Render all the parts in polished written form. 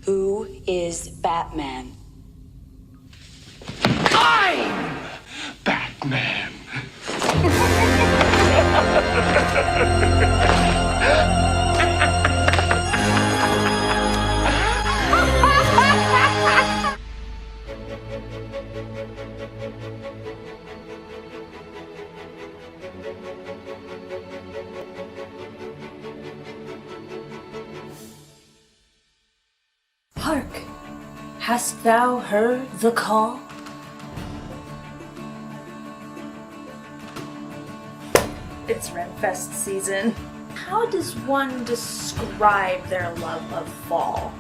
Who is Batman? I'm Batman. Hark! Hast thou heard the call? It's Renfest season. How does one describe their love of fall?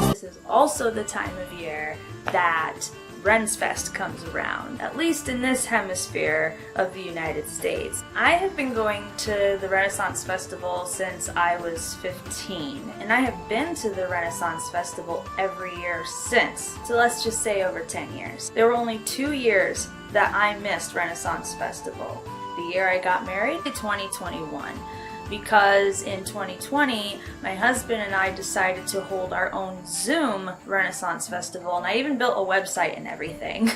This is also the time of year that Renfest comes around, at least in this hemisphere of the United States. I have been going to the Renaissance Festival since I was 15, and I have been to the Renaissance Festival every year since, so let's just say over 10 years. There were only 2 years that I missed Renaissance Festival. The year I got married, 2021. Because in 2020, my husband and I decided to hold our own Zoom Renaissance Festival, and I even built a website and everything.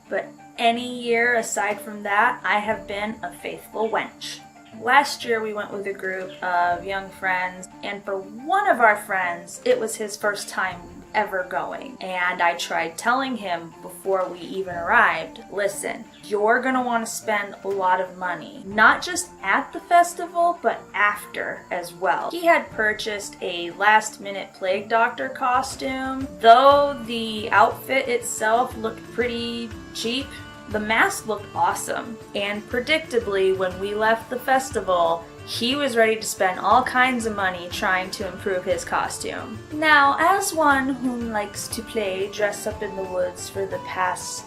But any year aside from that, I have been a faithful wench. Last year we went with a group of young friends, and for one of our friends, it was his first time ever going. And I tried telling him before we even arrived, listen, you're gonna want to spend a lot of money, not just at the festival, but after as well. He had purchased a last-minute Plague Doctor costume. Though the outfit itself looked pretty cheap, the mask looked awesome. And predictably, when we left the festival, he was ready to spend all kinds of money trying to improve his costume. Now, as one who likes to play dress up in the woods for the past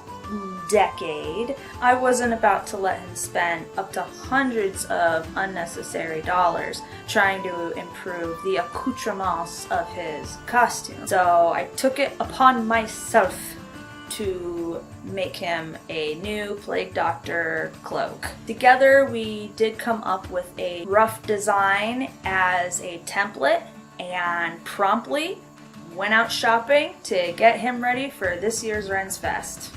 decade, I wasn't about to let him spend up to hundreds of unnecessary dollars trying to improve the accoutrements of his costume. So I took it upon myself to make him a new Plague Doctor cloak. Together we did come up with a rough design as a template and promptly went out shopping to get him ready for this year's Ren's Fest.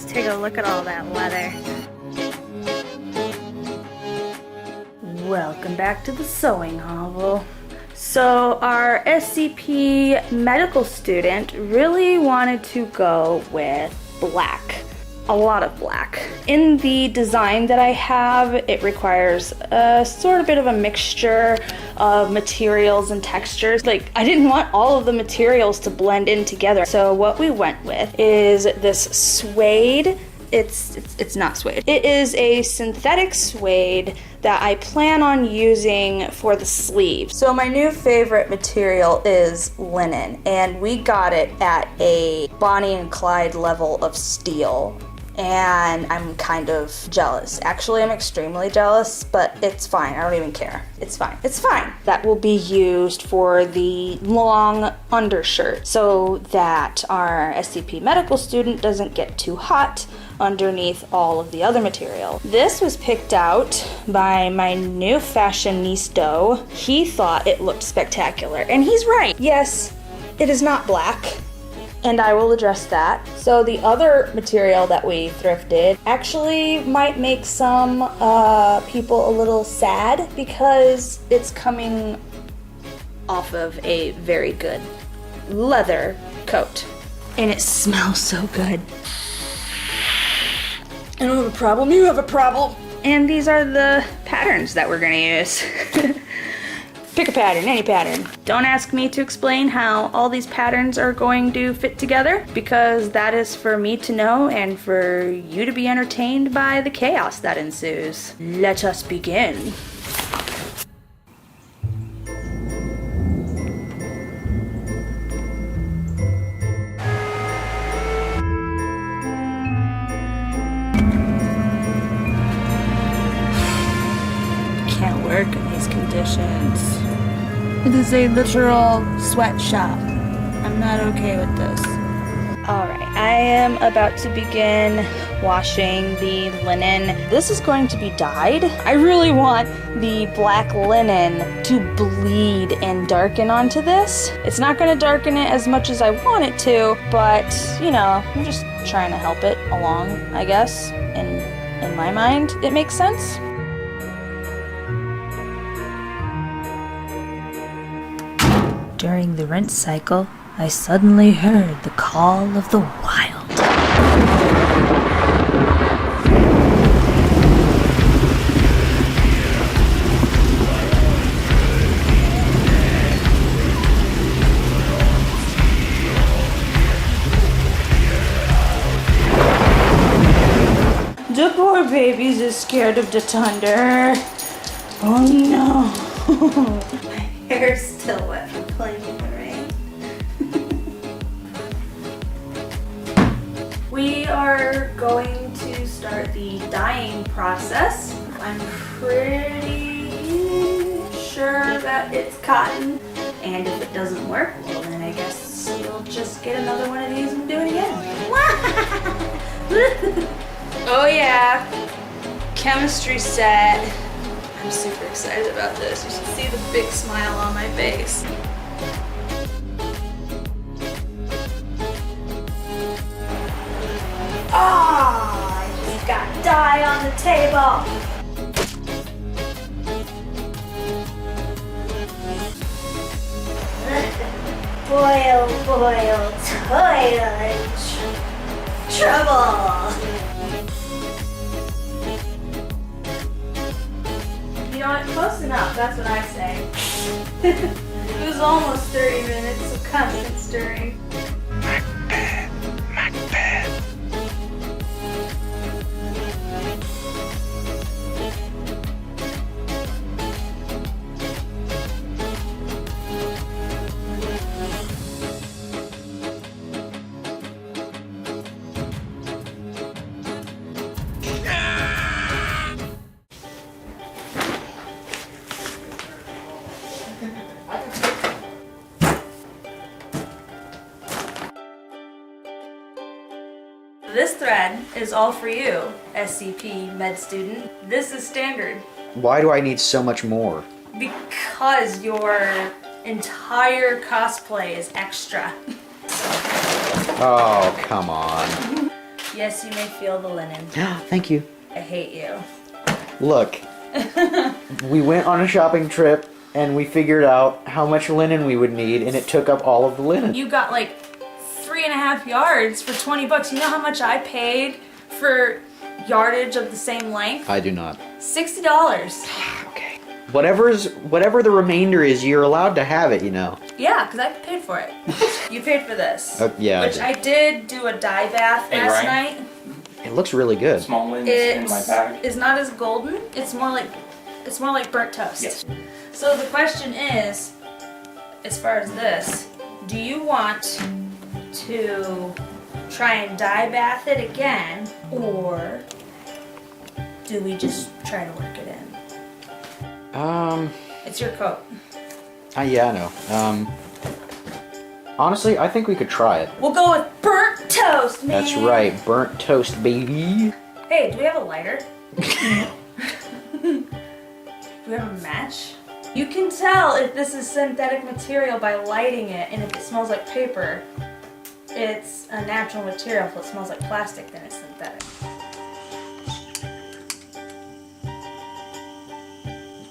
Take a look at all that leather. Welcome back to the sewing hovel. So our SCP medical student really wanted to go with black. A lot of black. In the design that I have, it requires a sort of bit of a mixture of materials and textures. Like, I didn't want all of the materials to blend in together. So what we went with is this suede. It's not suede. It is a synthetic suede that I plan on using for the sleeves. So my new favorite material is linen, and we got it at a Bonnie and Clyde level of steel. And I'm kind of jealous. Actually, I'm extremely jealous, but it's fine. I don't even care. It's fine. It's fine. That will be used for the long undershirt so that our SCP medical student doesn't get too hot underneath all of the other material. This was picked out by my new fashionista. He thought it looked spectacular, and he's right. Yes, it is not black, and I will address that. So the other material that we thrifted actually might make some people a little sad because it's coming off of a very good leather coat, and it smells so good. I don't have a problem, you have a problem. And these are the patterns that we're gonna use. Pick a pattern, any pattern. Don't ask me to explain how all these patterns are going to fit together, because that is for me to know and for you to be entertained by the chaos that ensues. Let us begin. work in these conditions. It is a literal sweatshop. I'm not okay with this. Alright, I am about to begin washing the linen. This is going to be dyed. I really want the black linen to bleed and darken onto this. It's not going to darken it as much as I want it to, but, you know, I'm just trying to help it along, I guess. In my mind, it makes sense. During the rinse cycle, I suddenly heard the call of the wild. The poor babies is scared of the thunder. Oh no. My hair's still wet from playing in the rain. We are going to start the dyeing process. I'm pretty sure that it's cotton, and if it doesn't work, well then I guess you'll just get another one of these and do it again. Oh yeah, chemistry set. I'm super excited about this. You should see the big smile on my face. Oh, I just got dye on the table. Boil, boil, toil, trouble. You know what? Close enough. That's what I say. It was almost 30 minutes of constant stirring. Macbeth. This thread is all for you, SCP med student. This is standard. Why do I need so much more? Because your entire cosplay is extra. Oh, come on. Yes, you may feel the linen. Thank you. I hate you. Look, we went on a shopping trip and we figured out how much linen we would need, and it took up all of the linen. You got like 3.5 yards for 20 bucks. You know how much I paid for yardage of the same length? I do not. $60. Okay. Whatever the remainder is, you're allowed to have it, you know. Yeah, because I paid for it. You paid for this. Yeah. Which I did do a dye bath last night. It looks really good. Small lens in my bag. It's not as golden. It's more like burnt toast. Yes. So the question is, as far as this, do you want to try and dye bath it again, or do we just try to work it in? It's your coat. Yeah, I know. Honestly, I think we could try it. We'll go with burnt toast, man. That's right, burnt toast, baby. Hey, do we have a lighter? Do we have a match? You can tell if this is synthetic material by lighting it, and if it smells like paper, it's a natural material. If it smells like plastic, then it's synthetic.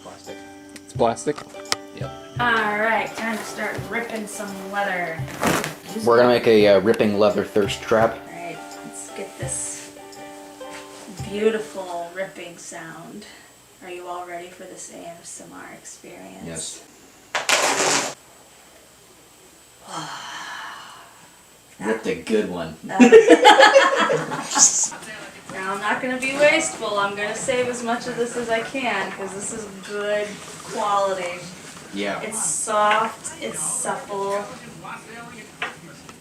Plastic. It's plastic. Yep. Alright, time to start ripping some leather. We're gonna make a ripping leather thirst trap. Alright, let's get this beautiful ripping sound. Are you all ready for this ASMR experience? Yes. Ripped a good one. Now I'm not going to be wasteful. I'm going to save as much of this as I can because this is good quality. Yeah. It's soft, it's supple.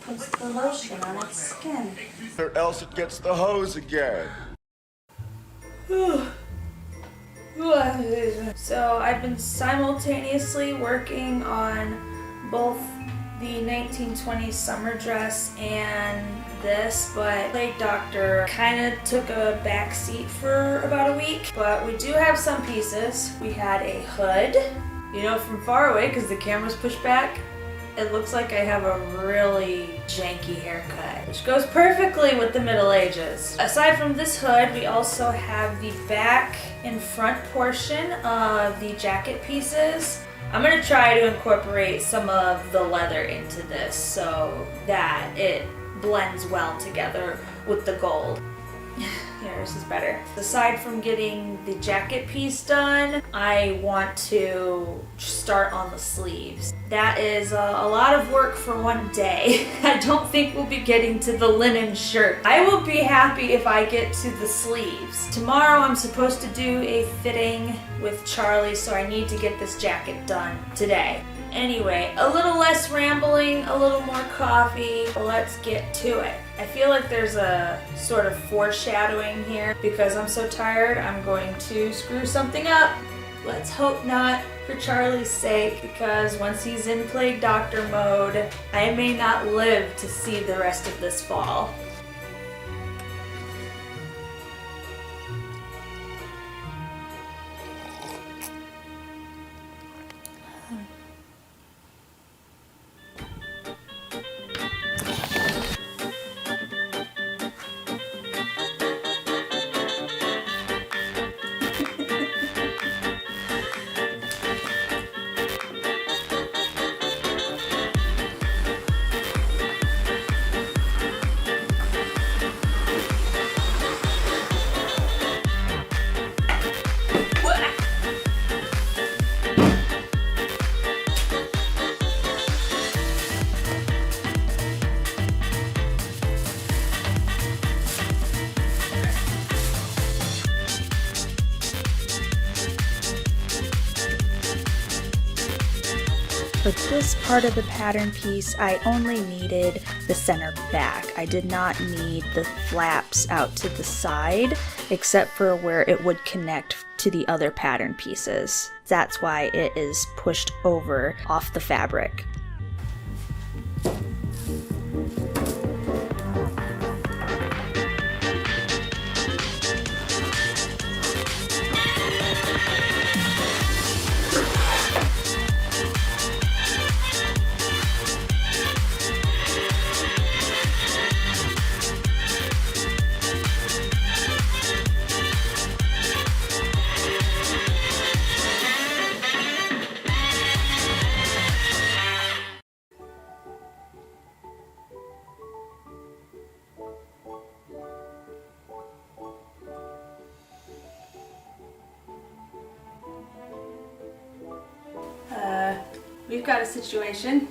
Puts the lotion on its skin. Or else it gets the hose again. Ooh, I So I've been simultaneously working on both the 1920s summer dress and this, but Play Doctor kind of took a back seat for about a week. But we do have some pieces. We had a hood, you know, from far away because the camera's pushed back. It looks like I have a really janky haircut, which goes perfectly with the Middle Ages. Aside from this hood, we also have the back and front portion of the jacket pieces. I'm gonna try to incorporate some of the leather into this so that it blends well together with the gold. Here, this is better. Aside from getting the jacket piece done, I want to start on the sleeves. That is a lot of work for one day. I don't think we'll be getting to the linen shirt. I will be happy if I get to the sleeves. Tomorrow I'm supposed to do a fitting with Charlie, so I need to get this jacket done today. Anyway, a little less rambling, a little more coffee. Let's get to it. I feel like there's a sort of foreshadowing here. Because I'm so tired, I'm going to screw something up. Let's hope not, for Charlie's sake, because once he's in Plague Doctor mode, I may not live to see the rest of this fall. For this part of the pattern piece, I only needed the center back. I did not need the flaps out to the side, except for where it would connect to the other pattern pieces. That's why it is pushed over off the fabric. We've got a situation.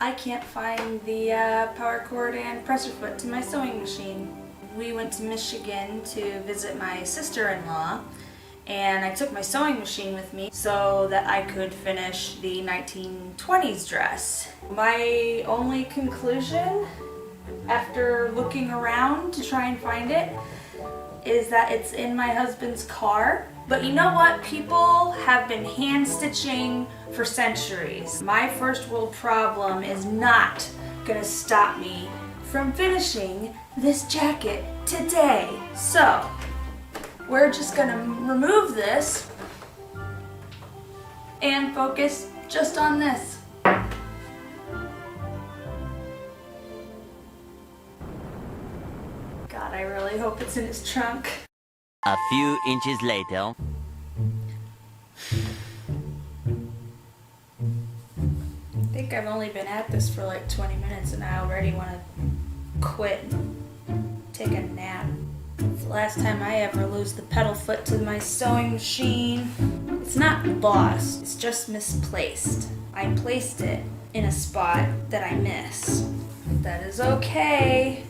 I can't find the power cord and presser foot to my sewing machine. We went to Michigan to visit my sister-in-law, and I took my sewing machine with me so that I could finish the 1920s dress. My only conclusion, after looking around to try and find it, is that it's in my husband's car. But you know what? People have been hand stitching for centuries. My first world problem is not gonna stop me from finishing this jacket today. So, we're just gonna remove this and focus just on this. God, I really hope it's in his trunk. A few inches later. I think I've only been at this for like 20 minutes and I already want to quit and take a nap. It's the last time I ever lose the pedal foot to my sewing machine. It's not lost, it's just misplaced. I placed it in a spot that I miss. That is okay.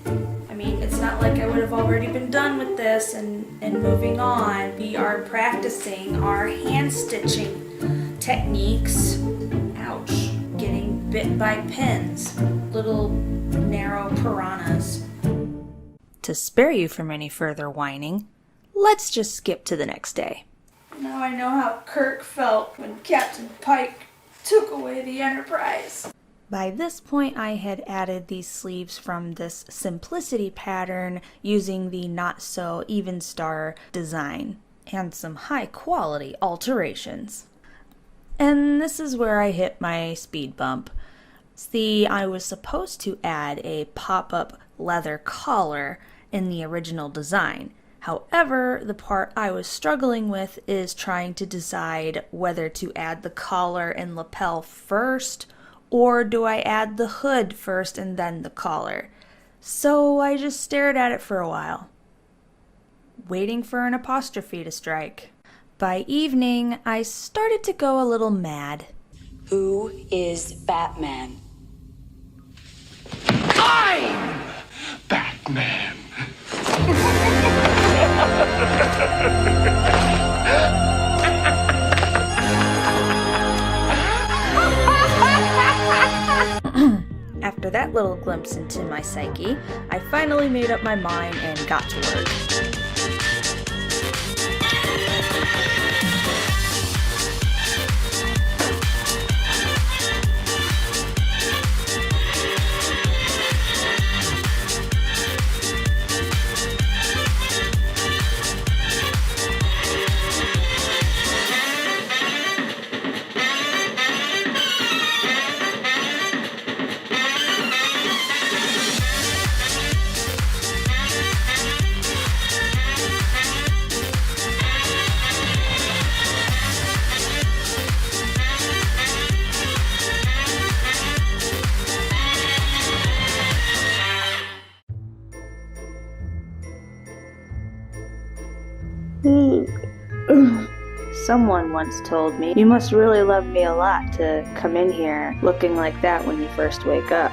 I mean, it's not like I would have already been done with this and moving on. We are practicing our hand stitching techniques. Ouch. Getting bit by pins. Little narrow piranhas. To spare you from any further whining, let's just skip to the next day. Now I know how Kirk felt when Captain Pike took away the Enterprise. By this point, I had added these sleeves from this simplicity pattern using the not so even star design and some high quality alterations. And this is where I hit my speed bump. See, I was supposed to add a pop-up leather collar in the original design. However, the part I was struggling with is trying to decide whether to add the collar and lapel first, or do I add the hood first and then the collar? So I just stared at it for a while, waiting for an apostrophe to strike. By evening, I started to go a little mad. Who is Batman? I'm Batman. After that little glimpse into my psyche, I finally made up my mind and got to work. Someone once told me, you must really love me a lot to come in here looking like that when you first wake up.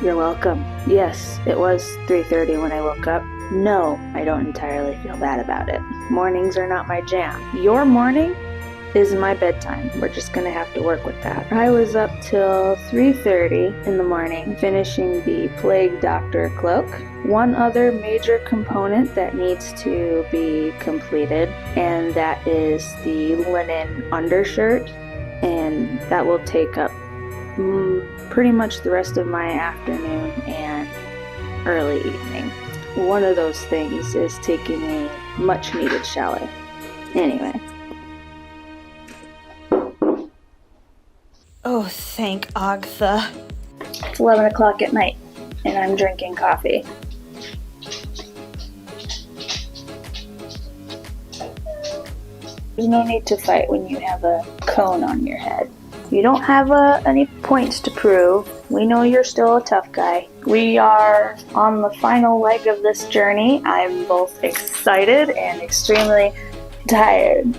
You're welcome. Yes, it was 3:30 when I woke up. No, I don't entirely feel bad about it. Mornings are not my jam. Your morning is my bedtime. We're just gonna have to work with that. I was up till 3:30 in the morning finishing the Plague Doctor cloak. One other major component that needs to be completed, and that is the linen undershirt, and that will take up pretty much the rest of my afternoon and early evening. One of those things is taking a much needed shower. Anyway. Oh, thank Agtha. It's 11 o'clock at night, and I'm drinking coffee. There's no need to fight when you have a cone on your head. You don't have any points to prove. We know you're still a tough guy. We are on the final leg of this journey. I'm both excited and extremely tired.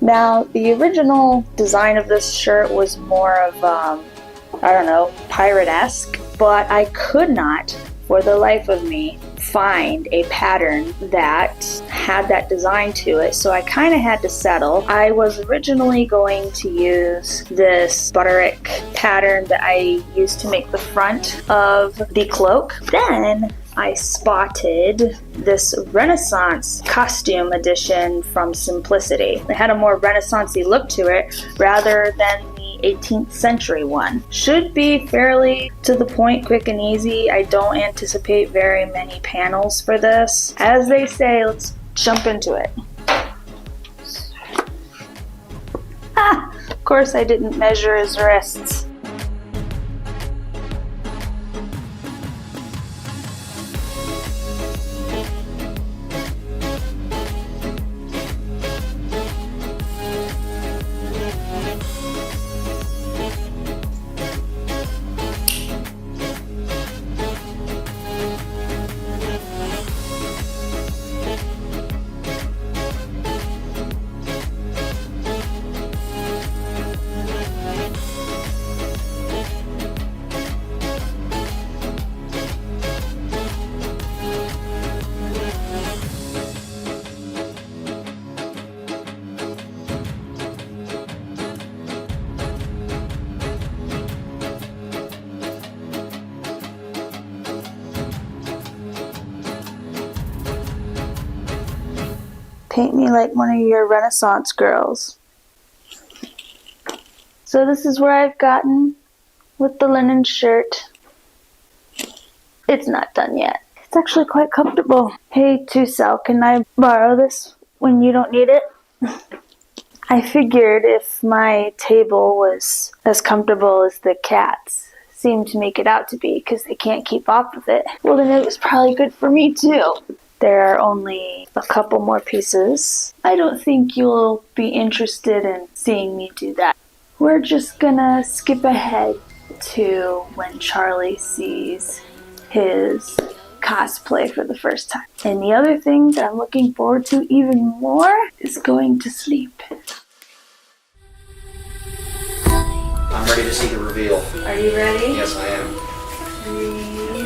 Now, the original design of this shirt was more of, pirate-esque, but I could not, for the life of me, find a pattern that had that design to it, so I kind of had to settle. I was originally going to use this butterick pattern that I used to make the front of the cloak. Then I spotted this Renaissance costume edition from Simplicity. It had a more Renaissance-y look to it rather than the 18th century one. Should be fairly to the point, quick and easy. I don't anticipate very many panels for this. As they say, let's jump into it. Of course I didn't measure his wrists. Paint me like one of your Renaissance girls. So this is where I've gotten with the linen shirt. It's not done yet. It's actually quite comfortable. Hey, Tusel, can I borrow this when you don't need it? I figured if my table was as comfortable as the cats seem to make it out to be because they can't keep off of it, well then it was probably good for me too. There are only a couple more pieces. I don't think you'll be interested in seeing me do that. We're just gonna skip ahead to when Charlie sees his cosplay for the first time. And the other thing that I'm looking forward to even more is going to sleep. I'm ready to see the reveal. Are you ready? Yes, I am. 3, 2.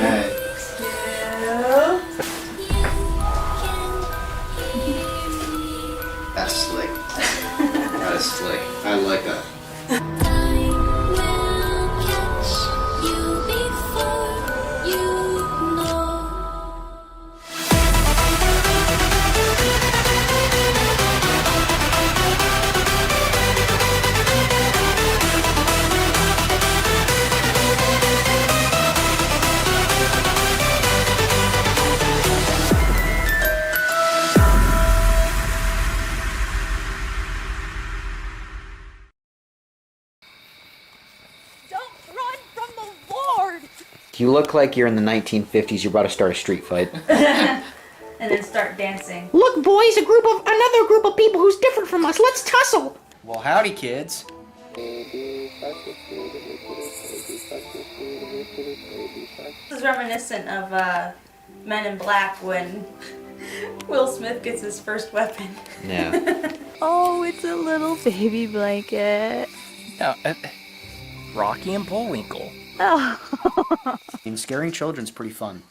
That's slick. That is slick. I like that. You look like you're in the 1950s. You're about to start a street fight. And then start dancing. Look, boys, another group of people who's different from us. Let's tussle. Well, howdy, kids. This is reminiscent of Men in Black when Will Smith gets his first weapon. Yeah. Oh, it's a little baby blanket. No, Rocky and Bullwinkle. Oh. And scaring children's pretty fun.